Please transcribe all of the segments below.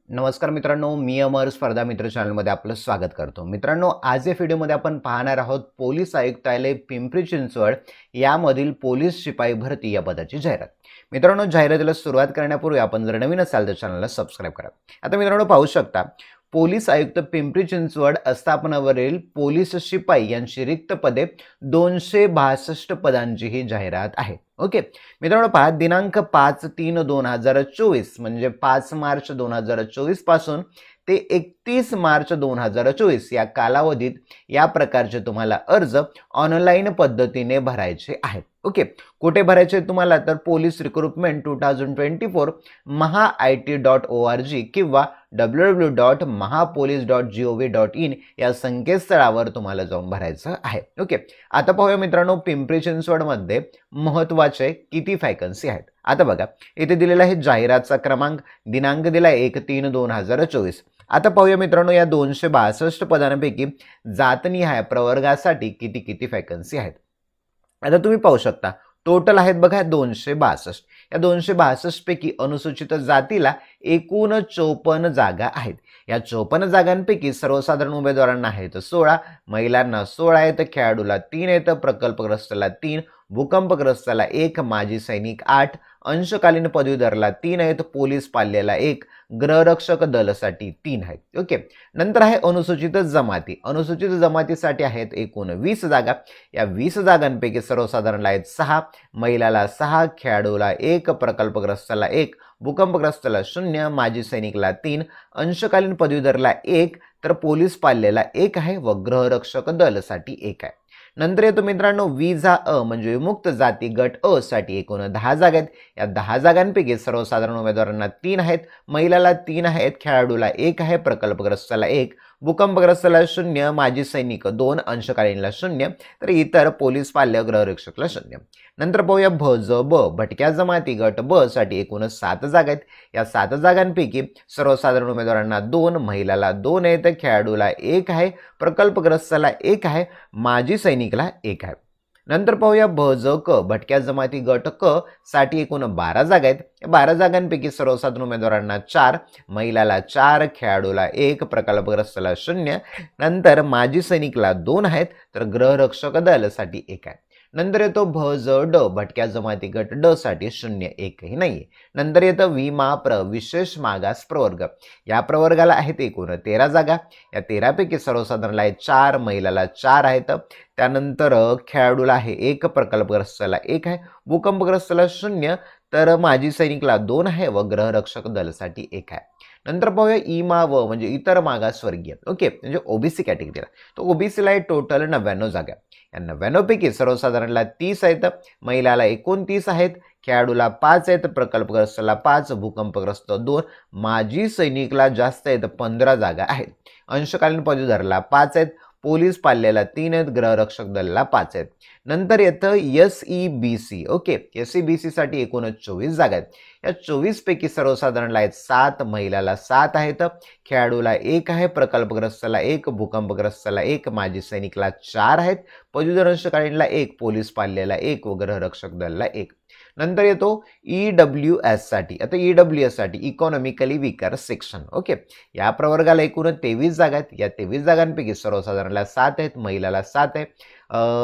नमस्कार मित्रांनो, मी अमर स्पर्धा मित्र चॅनलमध्ये आपलं स्वागत करतो। मित्रांनो, आज या व्हिडिओमध्ये आपण पाहणार आहोत पोलीस आयुक्तालय पिंपरी चिंचवड यामधील पोलीस शिपाई भरती या पदाची जाहिरात। मित्रांनो, जाहिरातीला सुरुवात करण्यापूर्वी आपण जर नवीन असाल तर चॅनलला सबस्क्राइब करा। आता मित्रांनो पाहू शकता, पोलीस आयुक्त पिंपरी चिंचवड आस्थापनावरील पोलीस शिपाई यांची रिक्त पदे 262 पदांची ही जाहिरात आहे। ओके मित्रांनो, पहा दिनांक 5/3/2024 म्हणजे 5 मार्च 2024 पासून ते 31 मार्च 2024 या कालावधीत या प्रकारचे तुम्हाला अर्ज ऑनलाईन पद्धतीने भरायचे आहेत। ओके, कुठे भरायचे तुम्हाला तर पोलीस रिक्रुटमेंट 2024 maha.it.org किंवा www.mahapolice.gov.in या संकेतस्थळावर तुम्हाला जाऊन भरायचं आहे। ओके, आता पाहूया मित्रांनो, पिंपरी चिंचवडमध्ये महत्त्वाचे किती वॅकन्सी आहेत। आता बघा, इथे दिलेला आहे जाहिरातचा क्रमांक, दिनांक दिला 1/3/2024। आता पाहूया मित्रांनो, या 262 पदांपैकी जातनिहाय प्रवर्गासाठी किती वॅकन्सी आहेत। आता तुम्ही पाहू शकता, टोटल आहेत बघा 262। या 262 पैकी अनुसूचित जातीला एकूण 54 जागा आहेत। या 54 जागांपैकी सर्वसाधारण उमेदवारांना आहेत 16, महिलांना 16 आहेत, खेळाडूला 3 आहेत, प्रकल्पग्रस्ताला 3, भूकंपग्रस्ताला 1, माजी सैनिक 8, अंशकालीन पदवीधरला 3 आहेत, पोलीस पाल्याला 1, गृहरक्षक दलासाठी 3 आहेत। ओके, नंतर आहे अनुसूचित जमाती। अनुसूचित जमातीसाठी आहेत एकूण 20 जागा। या 20 जागांपैकी सर्वसाधारणला आहेत 6, महिलाला 6, खेळाडूला 1, प्रकल्पग्रस्ताला 1, भूकंपग्रस्ताला 0, माजी सैनिकला 3, अंशकालीन पदवीधरला 1, तर पोलीस पाल्याला 1 आहे व गृहरक्षक दलासाठी 1 आहे। नंतर येतो मित्रांनो विजा अ म्हणजे विमुक्त जाती गट अ साठी एकूण 10 जागा आहेत। या 10 जागांपैकी सर्वसाधारण उमेदवारांना 3 आहेत, महिलाला 3 आहेत, खेळाडूला 1 आहे, प्रकल्पग्रस्ताला 1, भूकंपग्रस्ताला 0, माजी सैनिक 2, अंशकालीनला 0, तर इतर पोलीस पाल्य गृहरक्षकला 0। नंतर पाहूया भ ज ब भटक्या जमाती गट ब साठी एकूण 7 जागा आहेत। या 7 जागांपैकी सर्वसाधारण उमेदवारांना 2, महिलाला 2 आहेत, खेळाडूला 1 आहे, प्रकल्पग्रस्ताला 1 आहे, माजी सैनिकला 1 आहे। नंतर पाहूया भ ज क भटक्या जमाती गट क साठी एकूण 12 जागा आहेत। या 12 जागांपैकी सर्वसाधारण उमेदवारांना 4, महिलाला 4, खेळाडूला 1, प्रकल्पग्रस्ताला 0, नंतर माजी सैनिकला 2 आहेत, तर गृहरक्षक दलासाठी 1 आहे। नंतर येतो भ ज ड भटक्या जमाती गट ड साठी 0 एकही नाहीये। नंतर येतं विमा विशेष मागास प्रवर्ग। या प्रवर्गाला आहेत एकूण 13 जागा। या 13 पैकी सर्वसाधारणला आहेत 4, महिलाला 4 आहेत, त्यानंतर खेळाडूला आहे 1, प्रकल्पग्रस्ताला 1 आहे, भूकंपग्रस्ताला 0, तर माजी सैनिकला 2 आहे व गृहरक्षक दलासाठी 1 आहे। नंतर पाहूया इमा व म्हणजे इतर मागासवर्गीय। ओके, म्हणजे ओबीसी कॅटेगरीला, तो ओबीसीला आहे टोटल 99 जागा। या 99 पैकी सर्वसाधारणला 30 आहेत, महिलाला 29 आहेत, खेळाडूला 5 आहेत, प्रकल्पग्रस्ताला 5, भूकंपग्रस्त 2, माजी सैनिकला जास्त आहेत 15 जागा आहेत, अंशकालीन पदवीधरला 5 आहेत, पोलीस पाल्याला 3 आहेत, गृहरक्षक दलाला 5 आहेत। नंतर येतं SEBC। ओके, SEBC साठी एकूण 24 जागा आहेत। या 24 पैकी सर्वसाधारणला आहेत 7, महिलाला 7 आहेत, खेळाडूला 1 आहे, प्रकल्पग्रस्ताला 1, भूकंपग्रस्ताला 1, माजी सैनिकला 4 आहेत, पदवीधर अंशकालीनला 1, पोलीस पाल्याला 1 व गृहरक्षक दलाला 1। नंतर येतो EWS साठी। आता EWS साठी इकॉनॉमिकली वीकर सेक्शन। ओके, या प्रवर्गाला एकूण 23 जागा आहेत। या 23 जागांपैकी सर्वसाधारणला 7 आहेत, महिलाला 7 आहे,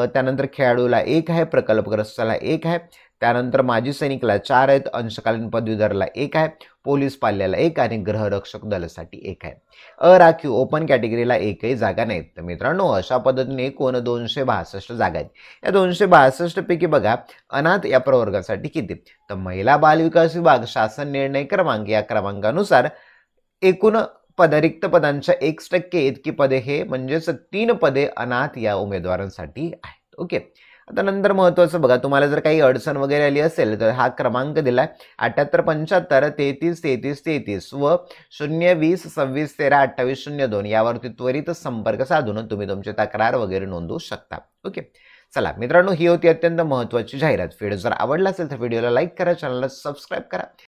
त्यानंतर खेळाडूला 1 आहे, प्रकल्पग्रस्ताला 1 आहे, त्यानंतर माजी सैनिकला 4 आहेत, अंशकालीन पदवीधरला 1 आहे, पोलीस पाल्याला 1 आणि गृहरक्षक दलासाठी 1 आहे। अराखीव ओपन कॅटेगरीला एकही जागा नाहीत। तर मित्रांनो, अशा पद्धतीने एकूण 262 जागा आहेत। या 262 पैकी बघा अनाथ या प्रवर्गासाठी किती, तर महिला बालविकास विभाग शासन निर्णय क्रमांक या क्रमांकानुसार एकूण रिक्त पदांच्या 1% इतकी पदे हे म्हणजेच 3 पदे अनाथ या उमेदवारांसाठी आहेत। ओके, आता नंतर महत्त्वाचं बघा, तुम्हाला जर काही अडचण वगैरे आली असेल तर हा क्रमांक दिलाय 7875 33 33 33 व 020 26 13 28 02 यावरती त्वरित संपर्क साधून तुम्ही तुमची तक्रार वगैरे नोंदवू शकता। ओके, चला मित्रांनो, ही होती अत्यंत महत्त्वाची जाहिरात। व्हिडिओ जर आवडला असेल तर व्हिडिओला लाईक करा, चॅनलला सबस्क्राईब करा